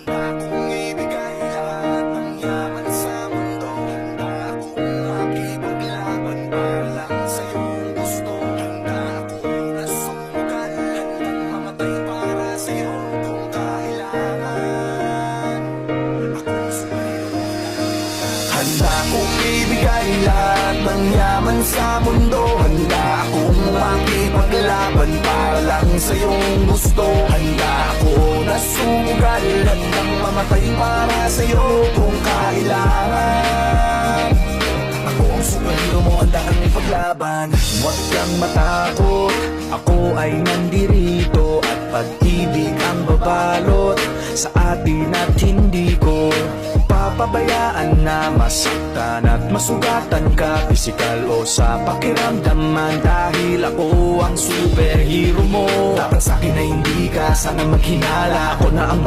Handa kong ibigay lahat ng yaman sa mundo. Handa akong makipaglaban para lang sa iyong gusto. Handa akong nasugal, handang mamatay para sa iyo kung kailangan. Akong superhero. Handa kong ibigay lahat ng yaman sa mundo. Handa akong makipaglaban para lang sa iyong gusto. Handa ako nasugal, handang mamatay para sa iyo kung kailangan. Ako ang superhero mo, handa kang ipaglaban. Huwag kang matakot, ako ay nandirito. At pag-ibig ang babalot sa atin at hindi ko papabayaan na masaktan at masugatan ka, pisikal o sa pakiramdaman. Dahil ako ang superhero mo, dapat sa'kin na hindi ka sana maghinala. Ako na ang